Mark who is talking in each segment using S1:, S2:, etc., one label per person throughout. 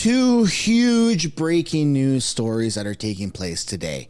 S1: Two huge breaking news stories that are taking place today.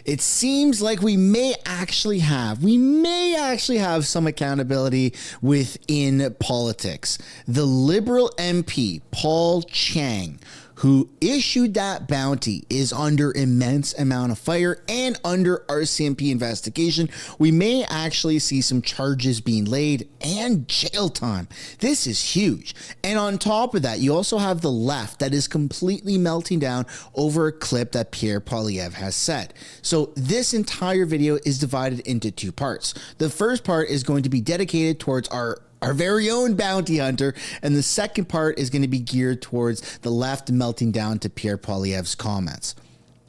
S1: It seems like we may actually have some accountability within politics. The Liberal MP, Paul Chang, who issued that bounty, is under immense amount of fire and under RCMP investigation. We may actually see some charges being laid and jail time. This is huge. And on top of that, you also have the left that is completely melting down over a clip that Poilievre has said. So this entire video is divided into two parts. The first part is going to be dedicated towards our very own bounty hunter, and the second part is going to be geared towards the left melting down to Poilievre's comments.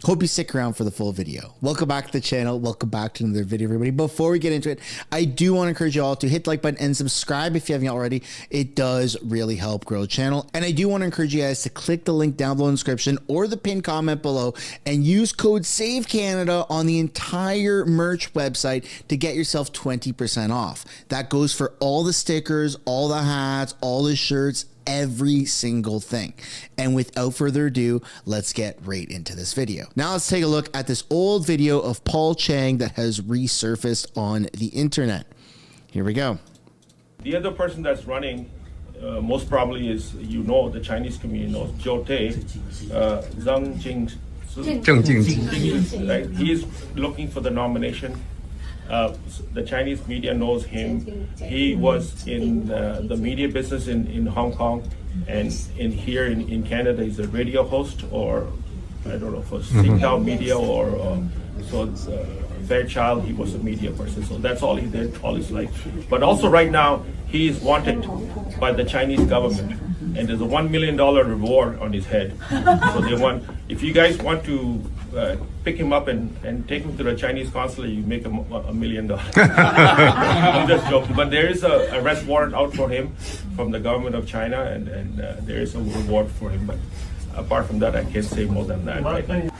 S1: Hope you stick around for the full video. Welcome back to the channel. Welcome back to another video, everybody. Before we get into it, I do want to encourage you all to hit the like button and subscribe if you haven't already. It does really help grow the channel. And I do want to encourage you guys to click the link down below in the description or the pinned comment below and use code SAVECANADA on the entire merch website to get yourself 20% off. That goes for all the stickers, all the hats, all the shirts, every single thing. And without further ado, let's get right into this video. Now let's take a look at this old video of Paul Chang that has resurfaced on the internet. Here we go.
S2: The other person that's running most probably is, the Chinese community knows, Zhou Zhang Jing. Right? He is looking for the nomination. The Chinese media knows him. He was in the media business in Hong Kong, and here in Canada he's a radio host, or I don't know, for Singtel Media or Fairchild. He was a media person, so that's all he did all his life. But also right now he is wanted by the Chinese government, and there's a $1 million reward on his head. So they want, if you guys want to pick him up and take him to the Chinese consulate, you make him $1 million. I'm just joking, but there is a arrest warrant out for him from the government of China, and there is a reward for him. But apart from that, I can't say more than that right now.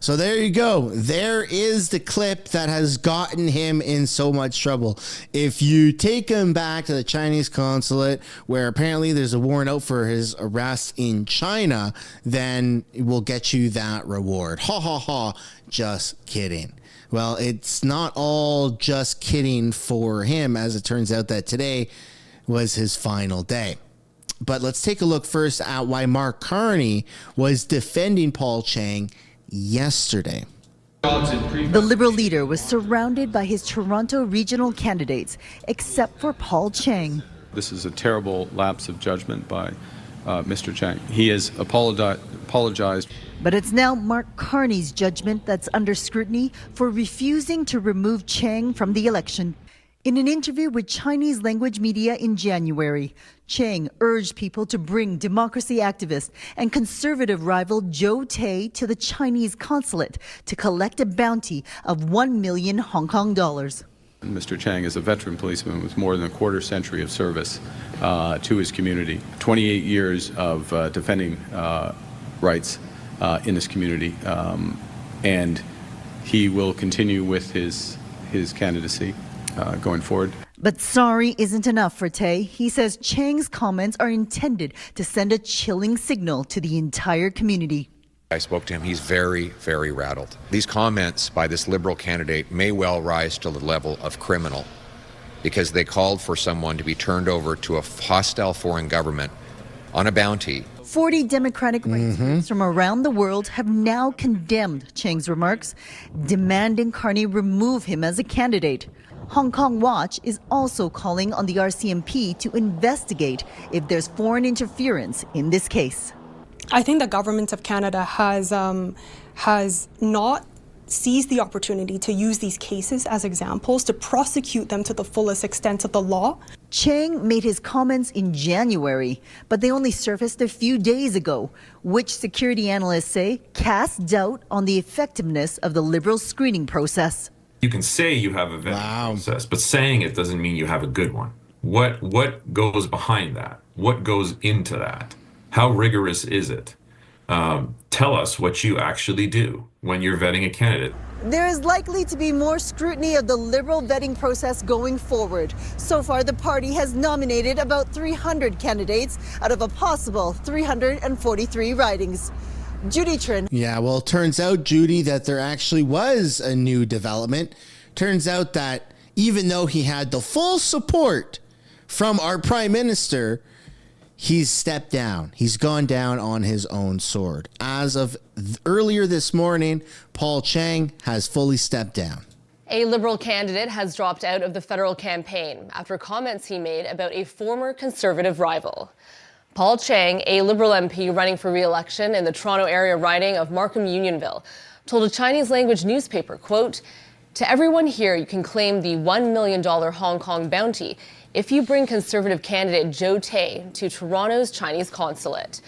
S1: So there you go. There is the clip that has gotten him in so much trouble. If you take him back to the Chinese consulate, where apparently there's a warrant out for his arrest in China, then it will get you that reward. Ha ha ha. Just kidding. Well, it's not all just kidding for him, as it turns out that today was his final day. But let's take a look first at why Mark Carney was defending Paul Chang yesterday.
S3: The Liberal leader was surrounded by his Toronto regional candidates, except for Paul Chang.
S4: This is a terrible lapse of judgment by Mr. Chang. He has apologized.
S3: But it's now Mark Carney's judgment that's under scrutiny for refusing to remove Chang from the election. In an interview with Chinese language media in January, Chang urged people to bring democracy activist and conservative rival Zhou to the Chinese consulate to collect a bounty of 1 million Hong Kong dollars.
S4: Mr. Chang is a veteran policeman with more than a quarter century of service to his community, 28 years of defending rights in this community, and he will continue with his candidacy going forward.
S3: But sorry isn't enough for Tay. He says Chang's comments are intended to send a chilling signal to the entire community.
S5: I spoke to him. He's very, very rattled. These comments by this Liberal candidate may well rise to the level of criminal, because they called for someone to be turned over to a hostile foreign government on a bounty.
S3: 40 Democratic rights groups from around the world have now condemned Chang's remarks, demanding Carney remove him as a candidate. Hong Kong Watch is also calling on the RCMP to investigate if there's foreign interference in this case.
S6: I think the government of Canada has not seized the opportunity to use these cases as examples to prosecute them to the fullest extent of the law.
S3: Chang made his comments in January, but they only surfaced a few days ago, which security analysts say casts doubt on the effectiveness of the Liberal screening process.
S7: You can say you have a vetting process, but saying it doesn't mean you have a good one. What goes behind that? What goes into that? How rigorous is it? Tell us what you actually do when you're vetting a candidate.
S3: There is likely to be more scrutiny of the Liberal vetting process going forward. So far, the party has nominated about 300 candidates out of a possible 343 ridings. Judy Trin.
S1: Yeah, well, it turns out, Judy, that there actually was a new development. Turns out that even though he had the full support from our Prime Minister, he's stepped down. He's gone down on his own sword. As of earlier this morning, Paul Chang has fully stepped down.
S8: A Liberal candidate has dropped out of the federal campaign after comments he made about a former Conservative rival. Paul Chang, a Liberal MP running for re-election in the Toronto area riding of Markham-Unionville, told a Chinese-language newspaper, quote, "To everyone here, you can claim the $1 million Hong Kong bounty if you bring Conservative candidate Zhou Tay to Toronto's Chinese consulate."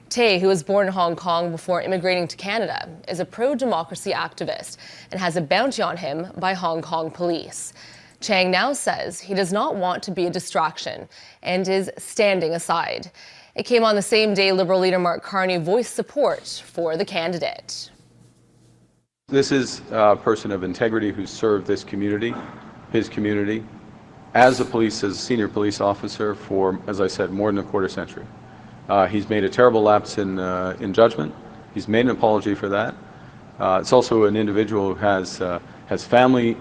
S8: Tay, who was born in Hong Kong before immigrating to Canada, is a pro-democracy activist and has a bounty on him by Hong Kong police. Chang now says he does not want to be a distraction and is standing aside. It came on the same day Liberal leader Mark Carney voiced support for the candidate.
S4: This is a person of integrity who served this community, his community, as a senior police officer for, as I said, more than a quarter century. He's made a terrible lapse in judgment. He's made an apology for that. It's also an individual who has family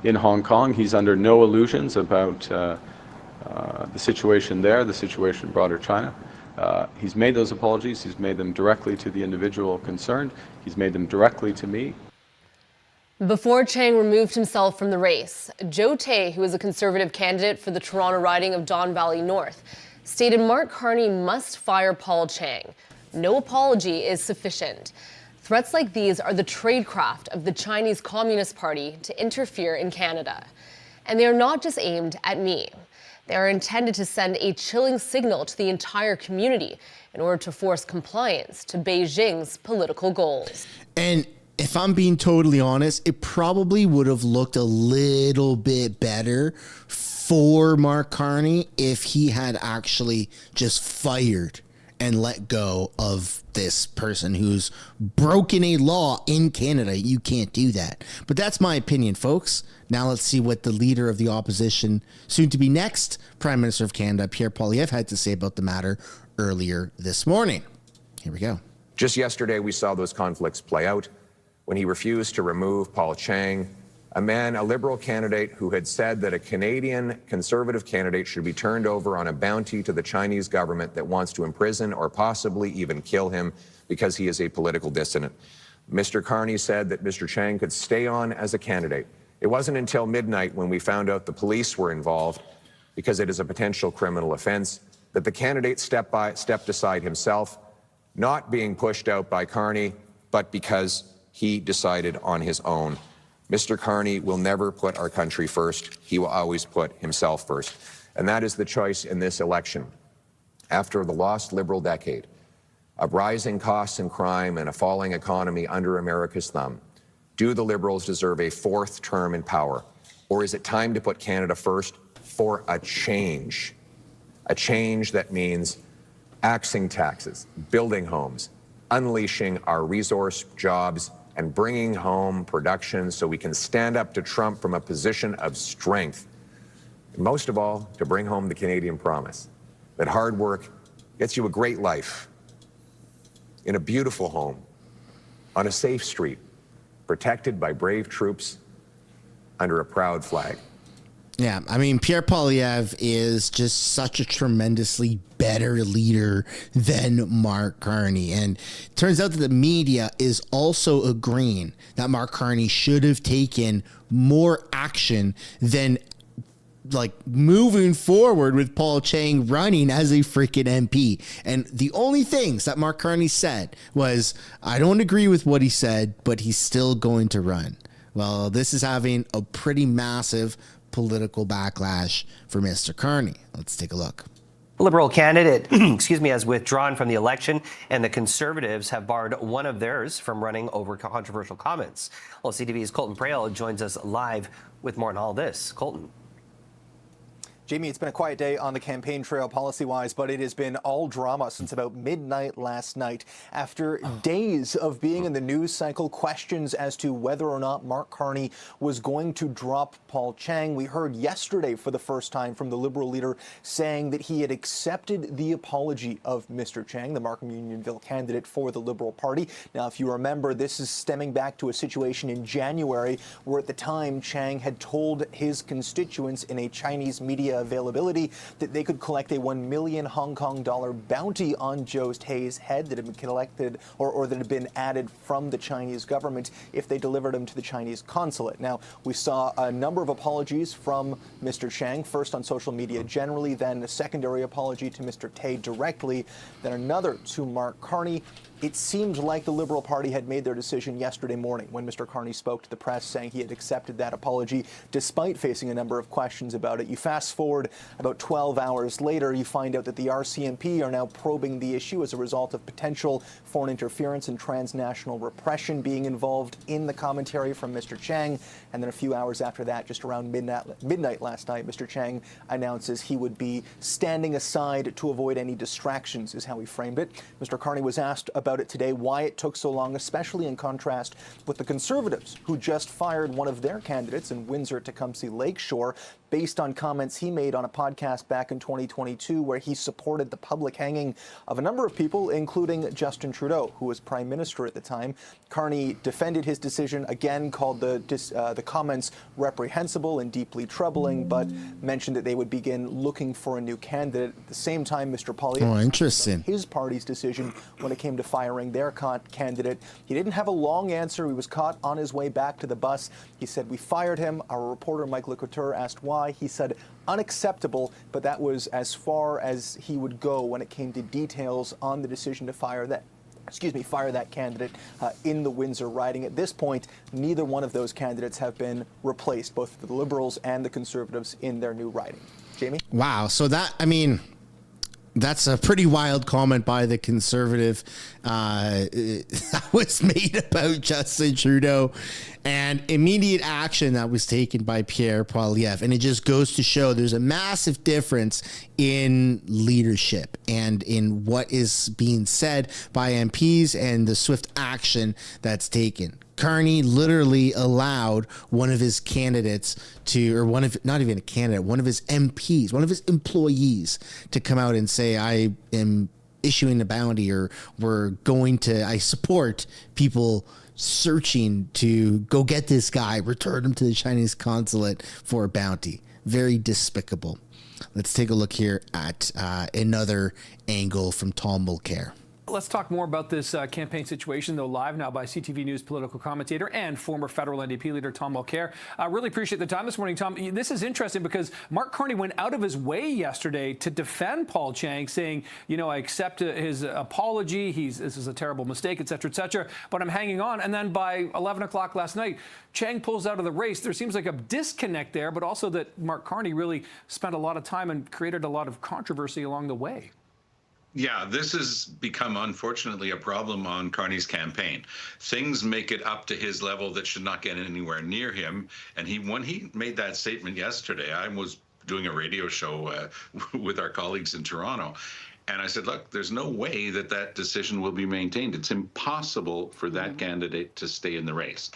S4: in Hong Kong. He's under no illusions about the situation there, the situation in broader China. He's made those apologies. He's made them directly to the individual concerned. He's made them directly to me.
S8: Before Chang removed himself from the race, Zhou Tay, who is a Conservative candidate for the Toronto riding of Don Valley North, stated Mark Carney must fire Paul Chang. No apology is sufficient. Threats like these are the tradecraft of the Chinese Communist Party to interfere in Canada. And they are not just aimed at me. They are intended to send a chilling signal to the entire community in order to force compliance to Beijing's political goals.
S1: And if I'm being totally honest, it probably would have looked a little bit better for Mark Carney if he had actually just fired and let go of this person who's broken a law in Canada. You can't do that. But that's my opinion, folks. Now let's see what the leader of the opposition, soon to be next Prime Minister of Canada, Pierre Poilievre, had to say about the matter earlier this morning. Here we go.
S5: Just yesterday, we saw those conflicts play out when he refused to remove Paul Chang, a Liberal candidate who had said that a Canadian Conservative candidate should be turned over on a bounty to the Chinese government that wants to imprison or possibly even kill him because he is a political dissident. Mr. Carney said that Mr. Chang could stay on as a candidate. It wasn't until midnight when we found out the police were involved, because it is a potential criminal offense, that the candidate stepped aside himself, not being pushed out by Carney, but because he decided on his own. Mr. Carney will never put our country first. He will always put himself first. And that is the choice in this election. After the lost Liberal decade of rising costs and crime and a falling economy under America's thumb, do the Liberals deserve a fourth term in power? Or is it time to put Canada first for a change? A change that means axing taxes, building homes, unleashing our resource jobs, and bringing home production so we can stand up to Trump from a position of strength. And most of all, to bring home the Canadian promise that hard work gets you a great life, in a beautiful home, on a safe street, protected by brave troops under a proud flag.
S1: Yeah, I mean, Pierre Poilievre is just such a tremendously better leader than Mark Carney. And it turns out that the media is also agreeing that Mark Carney should have taken more action than like moving forward with Paul Chang running as a freaking MP. And the only things that Mark Carney said was, I don't agree with what he said, but he's still going to run. Well, this is having a pretty massive political backlash for Mr. Carney. Let's take a look.
S9: Liberal candidate, has withdrawn from the election, and the Conservatives have barred one of theirs from running over controversial comments. Well, CTV's Colton Prale joins us live with more on all this. Colton.
S10: Jamie, it's been a quiet day on the campaign trail policy-wise, but it has been all drama since about midnight last night. After days of being in the news cycle, questions as to whether or not Mark Carney was going to drop Paul Chang. We heard yesterday for the first time from the Liberal leader saying that he had accepted the apology of Mr. Chang, the Markham Unionville candidate for the Liberal Party. Now, if you remember, this is stemming back to a situation in January where at the time Chang had told his constituents in a Chinese media availability that they could collect a 1 million Hong Kong dollar bounty on Joe Hay's head that had been collected or that had been added from the Chinese government if they delivered him to the Chinese consulate. Now, we saw a number of apologies from Mr. Chang, first on social media generally, then a secondary apology to Mr. Tay directly, then another to Mark Carney. It seemed like the Liberal Party had made their decision yesterday morning when Mr. Carney spoke to the press saying he had accepted that apology despite facing a number of questions about it. You fast forward about 12 hours later, you find out that the RCMP are now probing the issue as a result of potential foreign interference and transnational repression being involved in the commentary from Mr. Chang. And then a few hours after that, just around midnight last night, Mr. Chang announces he would be standing aside to avoid any distractions, is how he framed it. Mr. Carney was asked about it today, why it took so long, especially in contrast with the Conservatives, who just fired one of their candidates in Windsor-Tecumseh Lakeshore based on comments he made on a podcast back in 2022 where he supported the public hanging of a number of people, including Justin Trudeau, who was Prime Minister at the time. Carney defended his decision, again called the comments reprehensible and deeply troubling, but mentioned that they would begin looking for a new candidate. At the same time, Mr. Poilievre,
S1: interesting,
S10: his party's decision when it came to firing their candidate. He didn't have a long answer. He was caught on his way back to the bus. He said, "We fired him." Our reporter, Mike Lecouture, asked why. He said, "Unacceptable," but that was as far as he would go when it came to details on the decision to fire that candidate in the Windsor riding. At this point, neither one of those candidates have been replaced, both the Liberals and the Conservatives, in their new riding. Jamie?
S1: Wow. So that's a pretty wild comment by the Conservative that was made about Justin Trudeau, and immediate action that was taken by Pierre Poilievre. And it just goes to show there's a massive difference in leadership and in what is being said by MPs and the swift action that's taken. Carney literally allowed one of his candidates not even a candidate, one of his MPs, one of his employees to come out and say, I am issuing a bounty, or I support people searching to go get this guy, return him to the Chinese consulate for a bounty. Very despicable. Let's take a look here at another angle from Tom Mulcair.
S11: Let's talk more about this campaign situation, though, live now by CTV News political commentator and former federal NDP leader Tom Mulcair. I really appreciate the time this morning, Tom. This is interesting because Mark Carney went out of his way yesterday to defend Paul Chang, saying, I accept his apology. This is a terrible mistake, et cetera, but I'm hanging on. And then by 11 o'clock last night, Chang pulls out of the race. There seems like a disconnect there, but also that Mark Carney really spent a lot of time and created a lot of controversy along the way.
S12: Yeah, this has become, unfortunately, a problem on Carney's campaign. Things make it up to his level that should not get anywhere near him. And when he made that statement yesterday, I was doing a radio show with our colleagues in Toronto. And I said, look, there's no way that decision will be maintained. It's impossible for that candidate to stay in the race.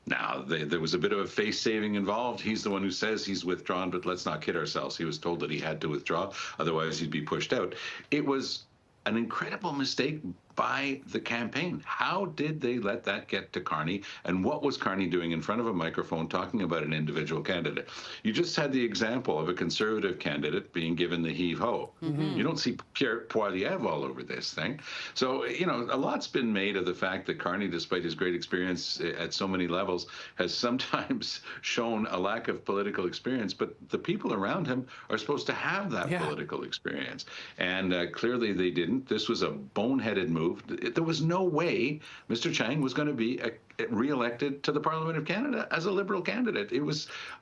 S12: Now, there was a bit of a face saving involved. He's the one who says he's withdrawn, but let's not kid ourselves. He was told that he had to withdraw, otherwise he'd be pushed out. It was an incredible mistake by the campaign. How did they let that get to Carney? And what was Carney doing in front of a microphone talking about an individual candidate? You just had the example of a Conservative candidate being given the heave-ho. You don't see Pierre Poilievre all over this thing. So, a lot's been made of the fact that Carney, despite his great experience at so many levels, has sometimes shown a lack of political experience, but the people around him are supposed to have that political experience. And clearly they didn't. This was a boneheaded move. There was no way Mr. Chang was going to be re-elected to the Parliament of Canada as a Liberal candidate.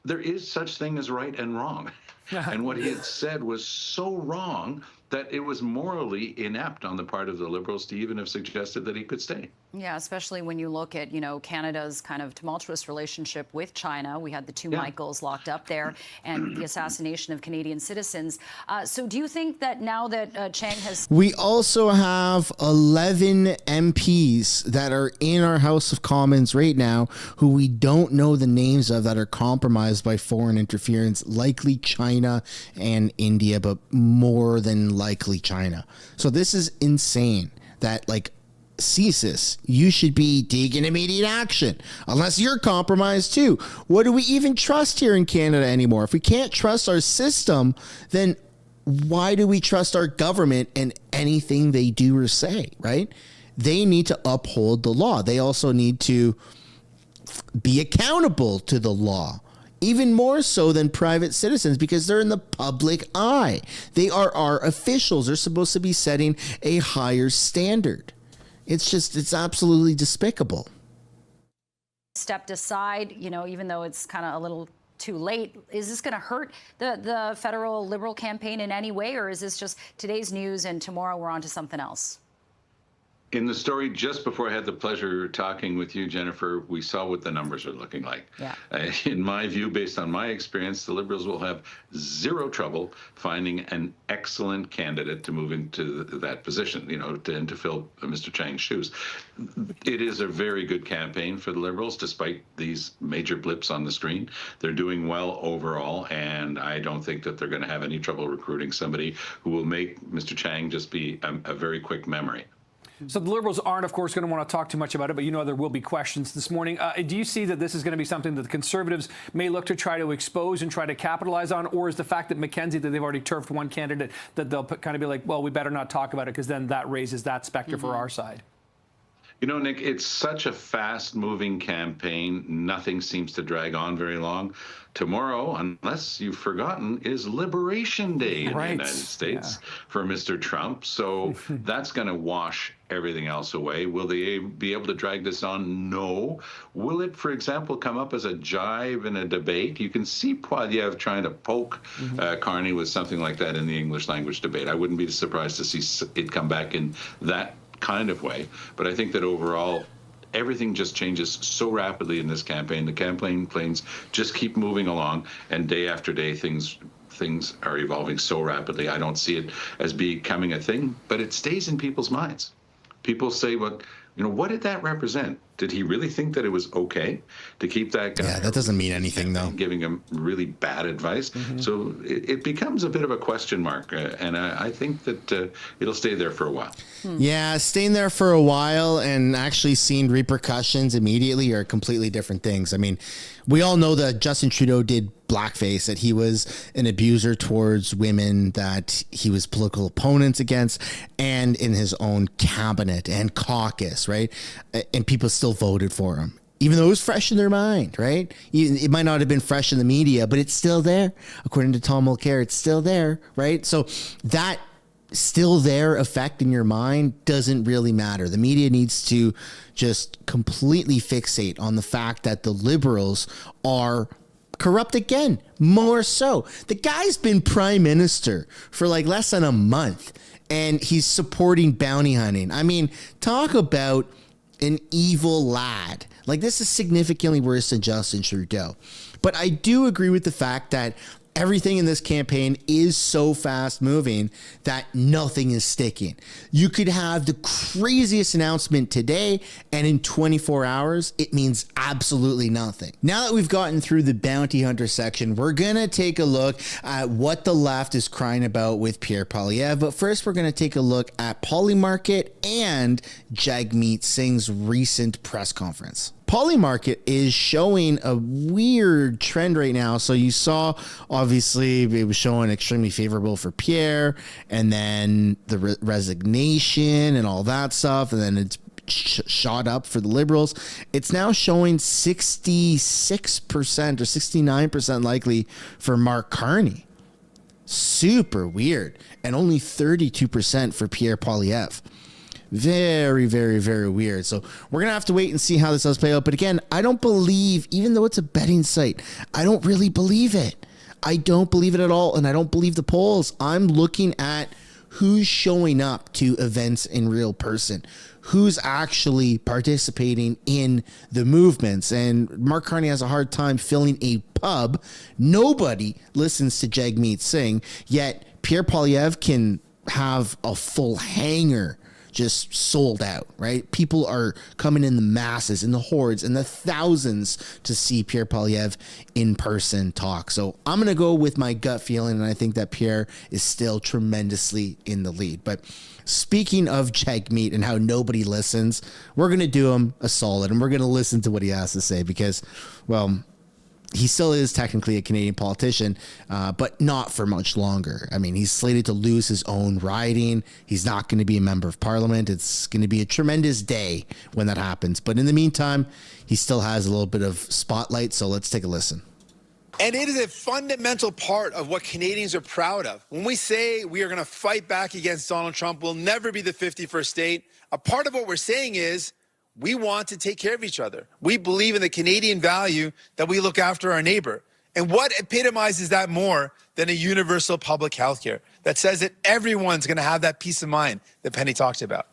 S12: There is such thing as right and wrong. And what he had said was so wrong that it was morally inept on the part of the Liberals to even have suggested that he could stay.
S13: Yeah, especially when you look at, Canada's kind of tumultuous relationship with China. We had the two Michaels locked up there and the assassination of Canadian citizens. So do you think that now that Chang has...
S1: We also have 11 MPs that are in our House of Commons right now who we don't know the names of, that are compromised by foreign interference, likely China and India, but more than likely China. So this is insane that, like, CSIS, you should be taking immediate action unless you're compromised too. What do we even trust here in Canada anymore? If we can't trust our system, then why do we trust our government and anything they do or say, right? They need to uphold the law. They also need to be accountable to the law, even more so than private citizens, because they're in the public eye. They are our officials. They're supposed to be setting a higher standard. It's absolutely despicable.
S13: Stepped aside, even though it's kind of a little too late. Is this going to hurt the federal Liberal campaign in any way, or is this just today's news and tomorrow we're on to something else?
S12: In the story just before I had the pleasure talking with you, Jennifer, we saw what the numbers are looking like.
S13: Yeah.
S12: In my view, based on my experience, the Liberals will have zero trouble finding an excellent candidate to move into that position, to fill Mr. Chang's shoes. It is a very good campaign for the Liberals, despite these major blips on the screen. They're doing well overall, and I don't think that they're going to have any trouble recruiting somebody who will make Mr. Chang just be a very quick memory.
S11: So the Liberals aren't, of course, going to want to talk too much about it, but there will be questions this morning. Do you see that this is going to be something that the Conservatives may look to try to expose and try to capitalize on, or is the fact that Mackenzie, that they've already turfed one candidate, that they'll kind of be like, well, we better not talk about it because then that raises that specter for our side?
S12: Nick, it's such a fast-moving campaign. Nothing seems to drag on very long. Tomorrow, unless you've forgotten, is Liberation Day in the United States for Mr. Trump. So that's going to wash everything else away. Will they be able to drag this on? No. Will it, for example, come up as a jibe in a debate? You can see Poilievre trying to poke Carney with something like that in the English language debate. I wouldn't be surprised to see it come back in that kind of way. But I think that overall, everything just changes so rapidly in this campaign. The campaign planes just keep moving along, and day after day, things are evolving so rapidly. I don't see it as becoming a thing, but it stays in people's minds. People say, what did that represent? Did he really think that it was okay to keep that guy?
S1: Yeah, that doesn't mean anything, though.
S12: Giving him really bad advice. So it becomes a bit of a question mark. And I think that it'll stay there for a while.
S1: Yeah, staying there for a while and actually seeing repercussions immediately are completely different things. I mean, we all know that Justin Trudeau did blackface, that he was an abuser towards women, that he was political opponents against, and in his own cabinet and caucus, right? And people still voted for him, even though it was fresh in their mind, right? It might not have been fresh in the media, but it's still there. According to Tom Mulcair, it's still there, right? So that still there effect in your mind doesn't really matter. The media needs to just completely fixate on the fact that the Liberals are corrupt again, more so. The guy's been prime minister for like less than a month, and he's supporting bounty hunting. I mean, talk about an evil lad. Like, this is significantly worse than Justin Trudeau. But I do agree with the fact that everything in this campaign is so fast moving that nothing is sticking. You could have the craziest announcement today, and in 24 hours, it means absolutely nothing. Now that we've gotten through the bounty hunter section, we're going to take a look at what the left is crying about with Pierre Poilievre. But first, we're going to take a look at Polymarket and Jagmeet Singh's recent press conference. Polymarket is showing a weird trend right now. So you saw, obviously, it was showing extremely favorable for Pierre, and then the resignation and all that stuff, and then it's shot up for the Liberals. It's now showing 66% or 69% likely for Mark Carney. Super weird. And only 32% for Pierre Poilievre. Very, very, very weird. So we're going to have to wait and see how this does play out. But again, I don't believe, even though it's a betting site, I don't really believe it. I don't believe it at all. And I don't believe the polls. I'm looking at who's showing up to events in real person, who's actually participating in the movements. And Mark Carney has a hard time filling a pub. Nobody listens to Jagmeet Singh, yet Pierre Poilievre can have a full hangar just sold out, right? People are coming in the masses, in the hordes, in the thousands to see Pierre Poilievre in person talk. So I'm going to go with my gut feeling, and I think that Pierre is still tremendously in the lead. But speaking of Jagmeet and how nobody listens, we're going to do him a solid, and we're going to listen to what he has to say because, well, he still is technically a Canadian politician, but not for much longer. I mean, he's slated to lose his own riding. He's not going to be a member of parliament. It's going to be a tremendous day when that happens. But in the meantime, he still has a little bit of spotlight. So let's take a listen.
S14: And it is a fundamental part of what Canadians are proud of. When we say we are going to fight back against Donald Trump, we'll never be the 51st state. A part of what we're saying is we want to take care of each other. We believe in the Canadian value that we look after our neighbor. And what epitomizes that more than a universal public health care that says that everyone's going to have that peace of mind that Penny talked about?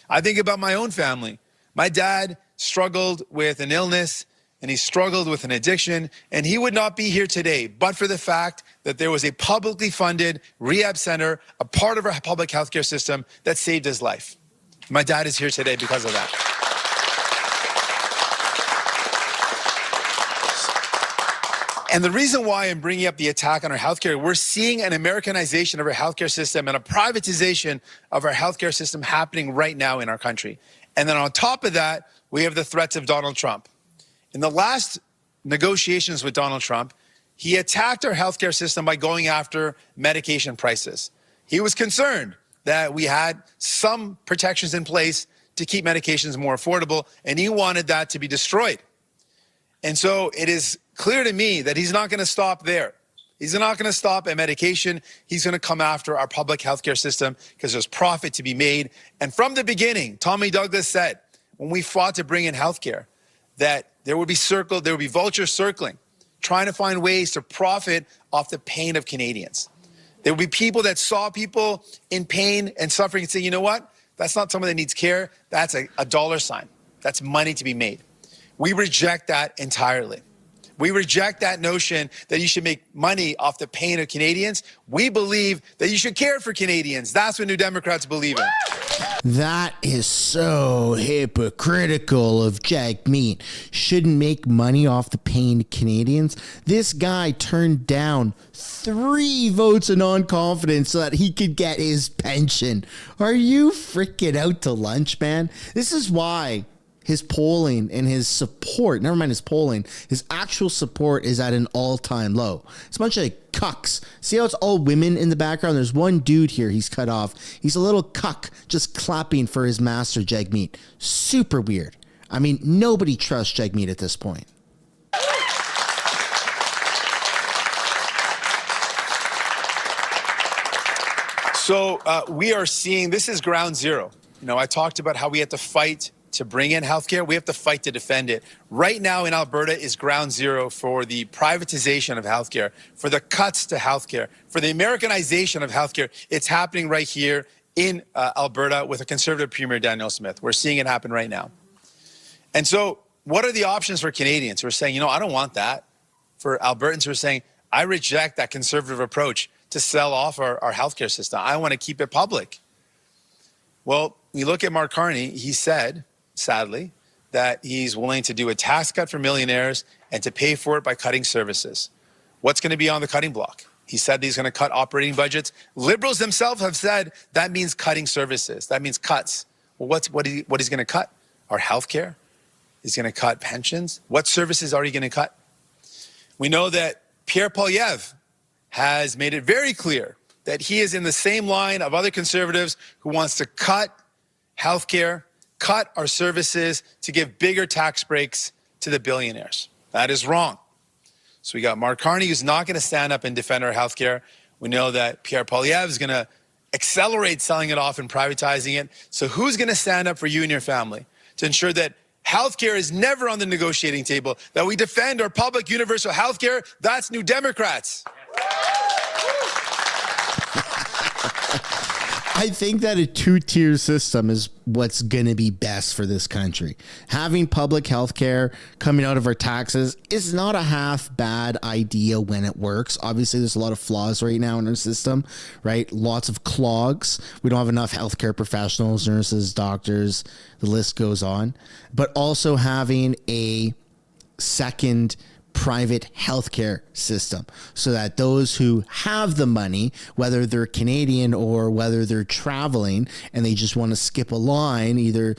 S14: I think about my own family. My dad struggled with an illness and he struggled with an addiction, and he would not be here today but for the fact that there was a publicly funded rehab center, a part of our public health care system that saved his life. My dad is here today because of that. And the reason why I'm bringing up the attack on our healthcare, we're seeing an Americanization of our healthcare system and a privatization of our healthcare system happening right now in our country. And then on top of that, we have the threats of Donald Trump. In the last negotiations with Donald Trump, he attacked our healthcare system by going after medication prices. He was concerned that we had some protections in place to keep medications more affordable, and he wanted that to be destroyed. And so it is clear to me that he's not going to stop there. He's not going to stop at medication. He's going to come after our public healthcare system because there's profit to be made. And from the beginning, Tommy Douglas said, when we fought to bring in healthcare, that there would be vultures circling, trying to find ways to profit off the pain of Canadians. There would be people that saw people in pain and suffering and say, you know what? That's not someone that needs care. That's a dollar sign. That's money to be made. We reject that entirely. We reject that notion that you should make money off the pain of Canadians. We believe that you should care for Canadians. That's what New Democrats believe in.
S1: That is so hypocritical of Jagmeet. Shouldn't make money off the pain of Canadians. This guy turned down 3 votes of non-confidence so that he could get his pension. Are you freaking out to lunch, man? This is why his polling and his support, never mind his polling, his actual support is at an all-time low. It's a bunch of cucks. See how it's all women in the background? There's one dude here he's cut off. He's a little cuck just clapping for his master, Jagmeet. Super weird. I mean, nobody trusts Jagmeet at this point.
S14: So we are seeing, this is ground zero. You know, I talked about how we had to fight to bring in healthcare. We have to fight to defend it. Right now in Alberta is ground zero for the privatization of healthcare, for the cuts to healthcare, for the Americanization of healthcare. It's happening right here in Alberta with a Conservative Premier, Danielle Smith. We're seeing it happen right now. And so what are the options for Canadians who are saying, you know, I don't want that? For Albertans who are saying, I reject that Conservative approach to sell off our healthcare system. I want to keep it public. Well, we look at Mark Carney. He said, sadly, that he's willing to do a tax cut for millionaires and to pay for it by cutting services. What's going to be on the cutting block? He said he's going to cut operating budgets. Liberals themselves have said that means cutting services. That means cuts. Well, what he's going to cut? Our health care? He's going to cut pensions? What services are he going to cut? We know that Pierre Poilievre has made it very clear that he is in the same line of other Conservatives who wants to cut health care, cut our services to give bigger tax breaks to the billionaires. That is wrong. So we got Mark Carney, who's not going to stand up and defend our health care. We know that Pierre Poilievre is going to accelerate selling it off and privatizing it. So who's going to stand up for you and your family to ensure that health care is never on the negotiating table, that we defend our public universal health care? That's New Democrats.
S1: I think that a two-tier system is what's going to be best for this country. Having public health care coming out of our taxes is not a half bad idea when it works. Obviously, there's a lot of flaws right now in our system, right? Lots of clogs. We don't have enough healthcare professionals, nurses, doctors. The list goes on. But also having a second private healthcare system so that those who have the money, whether they're Canadian or whether they're traveling and they just want to skip a line, either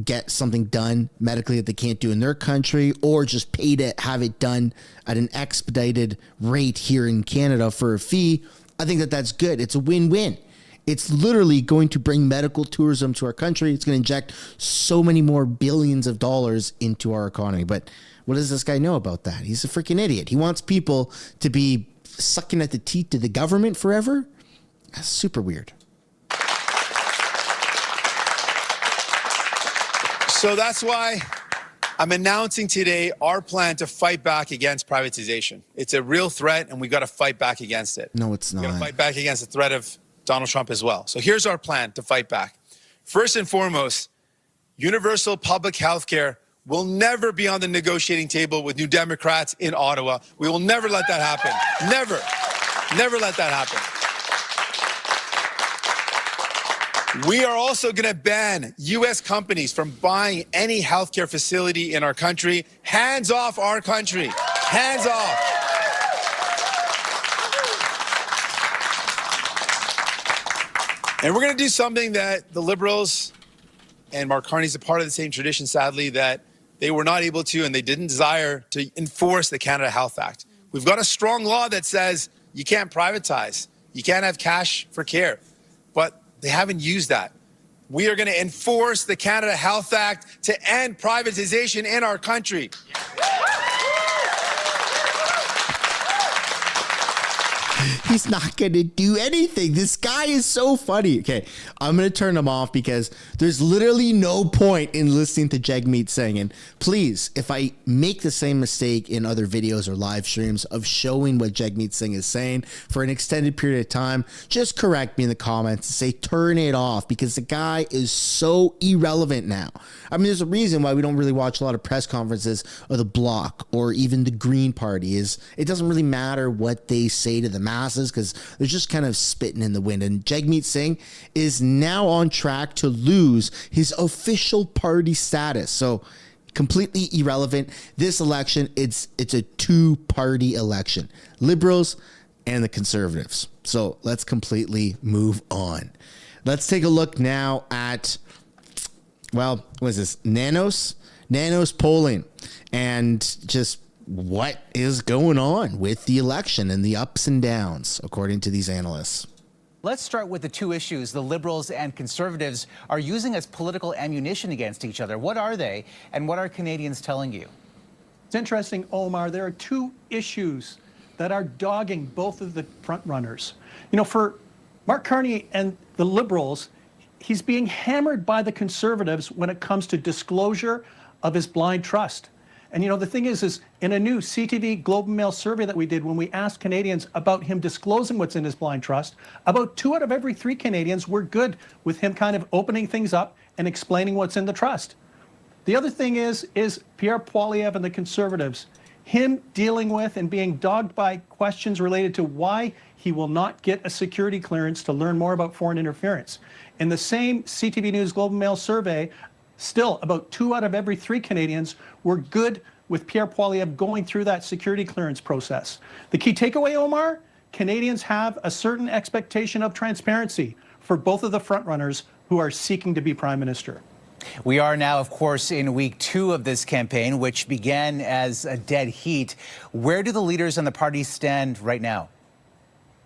S1: get something done medically that they can't do in their country or just pay to have it done at an expedited rate here in Canada for a fee. I think that that's good. It's a win-win. It's literally going to bring medical tourism to our country. It's going to inject so many more billions of dollars into our economy. But what does this guy know about that? He's a freaking idiot. He wants people to be sucking at the teat of the government forever. That's super weird.
S14: So that's why I'm announcing today our plan to fight back against privatization. It's a real threat, and we got to fight back against it.
S1: No, it's not.
S14: We got to fight back against the threat of Donald Trump as well. So here's our plan to fight back. First and foremost, universal public health care will never be on the negotiating table with New Democrats in Ottawa. We will never let that happen. Never. Never let that happen. We are also going to ban U.S. companies from buying any healthcare facility in our country. Hands off our country. Hands off. And we're going to do something that the Liberals and Mark Carney's a part of the same tradition, sadly, that they were not able to and they didn't desire to enforce the Canada Health Act. We've got a strong law that says you can't privatize. You can't have cash for care. But they haven't used that. We are going to enforce the Canada Health Act to end privatization in our country.
S1: He's not going to do anything. This guy is so funny. Okay, I'm going to turn him off because there's literally no point in listening to Jagmeet Singh. And please, if I make the same mistake in other videos or live streams of showing what Jagmeet Singh is saying for an extended period of time, just correct me in the comments and say turn it off because the guy is so irrelevant now. I mean, there's a reason why we don't really watch a lot of press conferences of the Bloc or even the Green Party. Is it doesn't really matter what they say to the masses because they're just kind of spitting in the wind. And Jagmeet Singh is now on track to lose his official party status. So completely irrelevant. This election, it's a two-party election. Liberals and the Conservatives. So let's completely move on. Let's take a look now at, well, what is this? Nanos polling and just what is going on with the election and the ups and downs, according to these analysts.
S15: Let's start with the two issues the Liberals and Conservatives are using as political ammunition against each other. What are they, and what are Canadians telling you?
S16: It's interesting, Omar. There are two issues that are dogging both of the frontrunners. You know, for Mark Carney and the Liberals, he's being hammered by the Conservatives when it comes to disclosure of his blind trust. And, you know, the thing is in a new CTV Globe and Mail survey that we did when we asked Canadians about him disclosing what's in his blind trust, about 2 out of every 3 Canadians were good with him kind of opening things up and explaining what's in the trust. The other thing is Pierre Poilievre and the Conservatives, him dealing with and being dogged by questions related to why he will not get a security clearance to learn more about foreign interference. In the same CTV News Globe and Mail survey, still, about 2 out of every 3 Canadians were good with Pierre Poilievre going through that security clearance process. The key takeaway, Omar, Canadians have a certain expectation of transparency for both of the frontrunners who are seeking to be Prime Minister.
S15: We are now, of course, in week 2 of this campaign, which began as a dead heat. Where do the leaders and the party stand right now?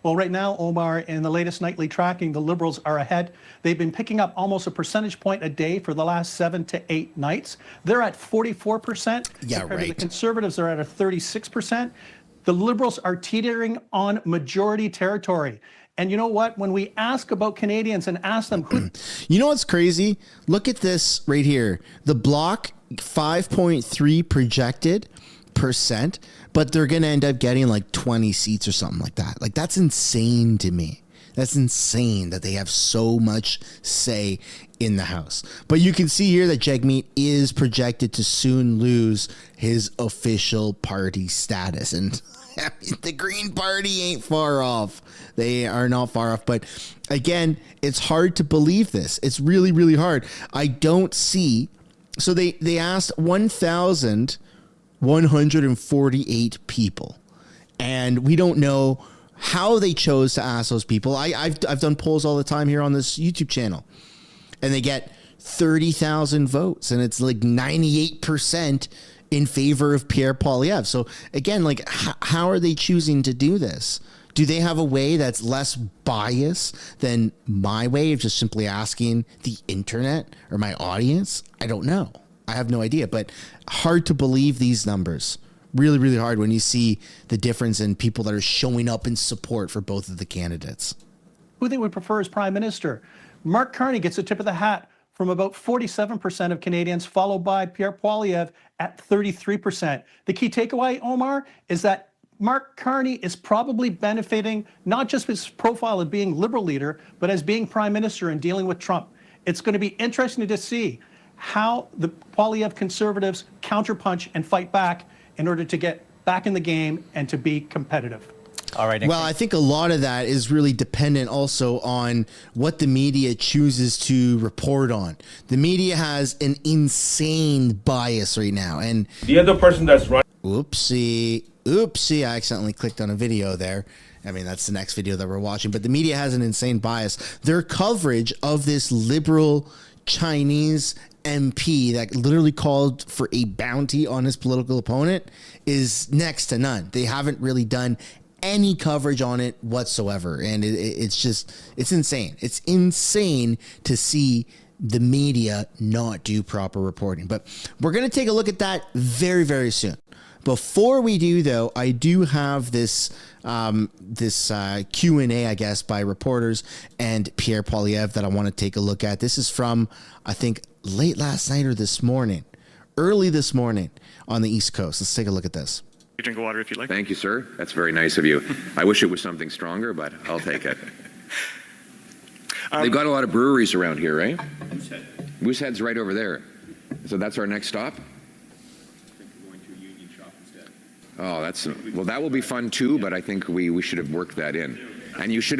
S16: Well, right now, Omar, in the latest nightly tracking, the Liberals are ahead. They've been picking up almost a percentage point a day for the last 7 to 8 nights. They're at 44%.
S1: Yeah,
S16: compared to
S1: right.
S16: the Conservatives are at a 36%. The Liberals are teetering on majority territory. And you know what? When we ask about Canadians and ask them who...
S1: You know what's crazy? Look at this right here. The Bloc, 5.3 projected %, but they're going to end up getting like 20 seats or something like that. Like, that's insane to me. That's insane that they have so much say in the House. But you can see here that Jagmeet is projected to soon lose his official party status. And I mean, the Green Party ain't far off. They are not far off. But again, it's hard to believe this. It's really, really hard. I don't see. So they asked 1,148 people. And we don't know how they chose to ask those people. I've done polls all the time here on this YouTube channel, and they get 30,000 votes, and it's like 98% in favor of Pierre Poilievre. So again, like, how are they choosing to do this? Do they have a way that's less biased than my way of just simply asking the internet or my audience? I don't know. I have no idea, but hard to believe these numbers. Really, really hard when you see the difference in people that are showing up in support for both of the candidates.
S16: Who they would prefer as prime minister? Mark Carney gets a tip of the hat from about 47% of Canadians, followed by Pierre Poilievre at 33%. The key takeaway, Omar, is that Mark Carney is probably benefiting not just his profile of being Liberal leader, but as being prime minister and dealing with Trump. It's going to be interesting to see how the Poilievre Conservatives counterpunch and fight back in order to get back in the game and to be competitive.
S15: All right. Nick.
S1: Well, I think a lot of that is really dependent also on what the media chooses to report on. The media has an insane bias right now. And
S2: the other person that's running...
S1: Oopsie, I accidentally clicked on a video there. I mean, that's the next video that we're watching. But the media has an insane bias. Their coverage of this liberal Chinese MP that literally called for a bounty on his political opponent is next to none. They haven't really done any coverage on it whatsoever. And it's insane. It's insane to see the media not do proper reporting. But we're going to take a look at that very, very soon. Before we do, though, I do have this Q&A, I guess, by reporters and Pierre Poilievre that I want to take a look at. This is from, I think, late last night or this morning, early this morning on the East Coast. Let's take a look at this.
S17: You drink water if you like.
S5: Thank you, sir. That's very nice of you. I wish it was something stronger, but I'll take it. They've got a lot of breweries around here, right? Moosehead's right over there. So that's our next stop? Oh, well, that will be fun too, but I think we should have worked that in. And we should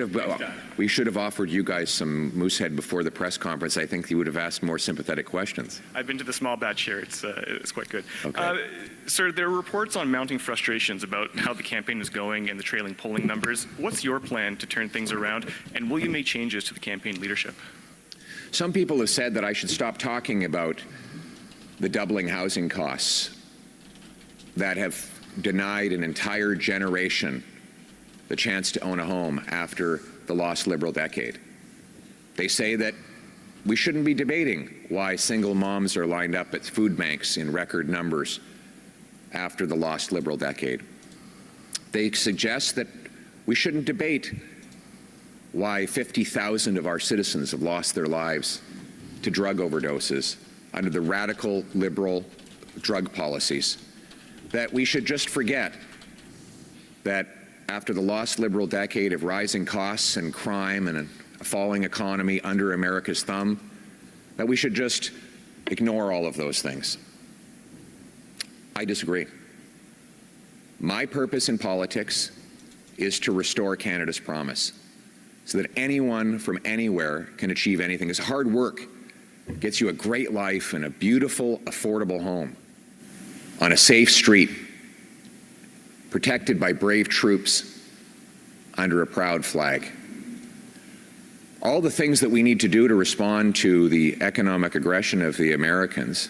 S5: have offered you guys some Moosehead before the press conference. I think you would have asked more sympathetic questions.
S17: I've been to the small batch here. It's quite good.
S5: Okay.
S17: Sir, there are reports on mounting frustrations about how the campaign is going and the trailing polling numbers. What's your plan to turn things around, and will you make changes to the campaign leadership?
S5: Some people have said that I should stop talking about the doubling housing costs that have denied an entire generation the chance to own a home after the lost Liberal decade. They say that we shouldn't be debating why single moms are lined up at food banks in record numbers after the lost Liberal decade. They suggest that we shouldn't debate why 50,000 of our citizens have lost their lives to drug overdoses under the radical Liberal drug policies. That we should just forget that after the lost Liberal decade of rising costs and crime and a falling economy under America's thumb, that we should just ignore all of those things. I disagree. My purpose in politics is to restore Canada's promise so that anyone from anywhere can achieve anything. It's hard work. It gets you a great life and a beautiful, affordable home on a safe street, protected by brave troops under a proud flag. All the things that we need to do to respond to the economic aggression of the Americans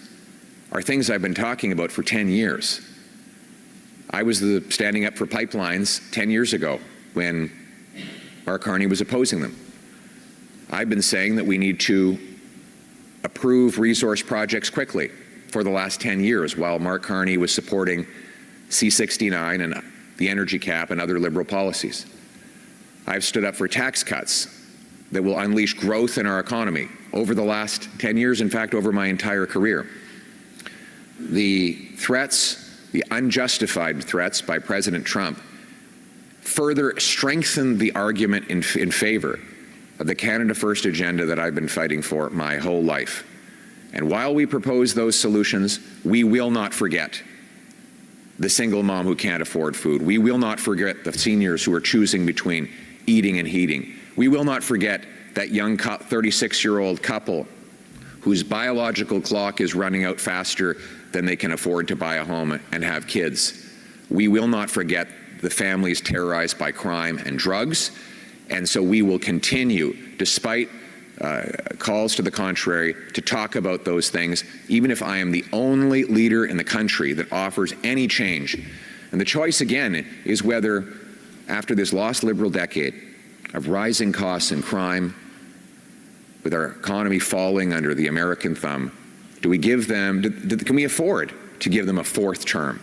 S5: are things I've been talking about for 10 years. I was standing up for pipelines 10 years ago when Mark Carney was opposing them. I've been saying that we need to approve resource projects quickly for the last 10 years while Mark Carney was supporting C-69 and the energy cap and other Liberal policies. I've stood up for tax cuts that will unleash growth in our economy over the last 10 years, in fact, over my entire career. The threats, the unjustified threats by President Trump further strengthen the argument in favor of the Canada First agenda that I've been fighting for my whole life. And while we propose those solutions, we will not forget the single mom who can't afford food. We will not forget the seniors who are choosing between eating and heating. We will not forget that young 36-year-old couple whose biological clock is running out faster than they can afford to buy a home and have kids. We will not forget the families terrorized by crime and drugs. And so we will continue, despite calls to the contrary, to talk about those things, even if I am the only leader in the country that offers any change. And the choice, again, is whether, after this lost Liberal decade of rising costs and crime, with our economy falling under the American thumb, do we give them, can we afford to give them a fourth term?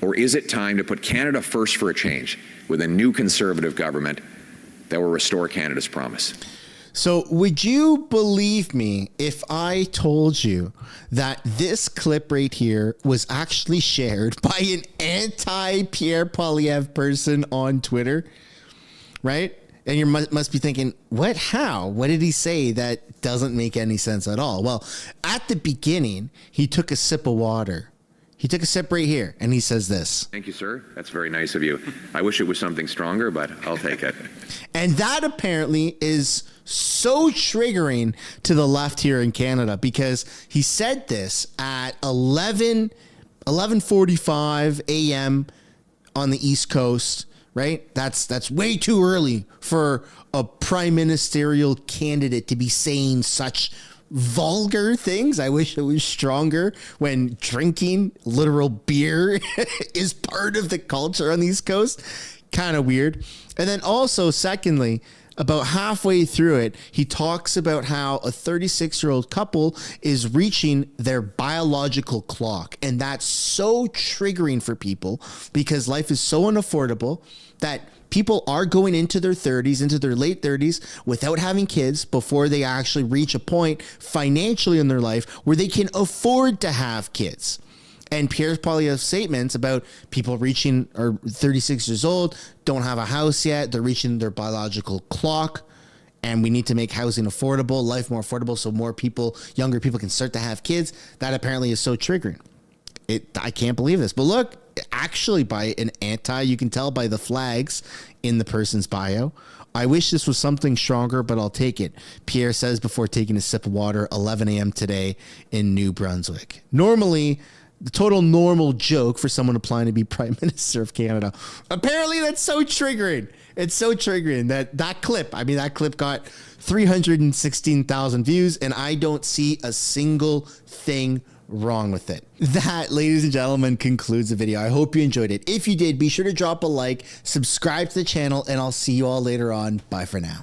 S5: Or is it time to put Canada first for a change with a new Conservative government that will restore Canada's promise?
S1: So would you believe me if I told you that this clip right here was actually shared by an anti-Pierre Poilievre person on Twitter, right? And you must be thinking, what, how? What did he say that doesn't make any sense at all? Well, at the beginning, he took a sip of water. He took a sip right here, and he says this.
S5: Thank you, sir. That's very nice of you. I wish it was something stronger, but I'll take it.
S1: And that apparently is so triggering to the left here in Canada, because he said this at 11:45 a.m. on the East Coast, right? That's way too early for a prime ministerial candidate to be saying such vulgar things. I wish it was stronger when drinking literal beer is part of the culture on the East Coast. Kind of weird. And then also, secondly, about halfway through it, he talks about how a 36-year-old couple is reaching their biological clock. And that's so triggering for people because life is so unaffordable that people are going into their 30s, into their late 30s without having kids before they actually reach a point financially in their life where they can afford to have kids. And Pierre Poilievre's statements about people reaching or 36 years old, don't have a house yet, they're reaching their biological clock, and we need to make housing affordable, life more affordable, so more people, younger people can start to have kids. That apparently is so triggering. I can't believe this. But look, actually by an anti, you can tell by the flags in the person's bio. I wish this was something stronger, but I'll take it. Pierre says before taking a sip of water, 11 a.m. today in New Brunswick. Normally, the total normal joke for someone applying to be Prime Minister of Canada. Apparently, that's so triggering. It's so triggering that clip got 316,000 views, and I don't see a single thing wrong with it. That, ladies and gentlemen, concludes the video. I hope you enjoyed it. If you did, be sure to drop a like, subscribe to the channel, and I'll see you all later on. Bye for now.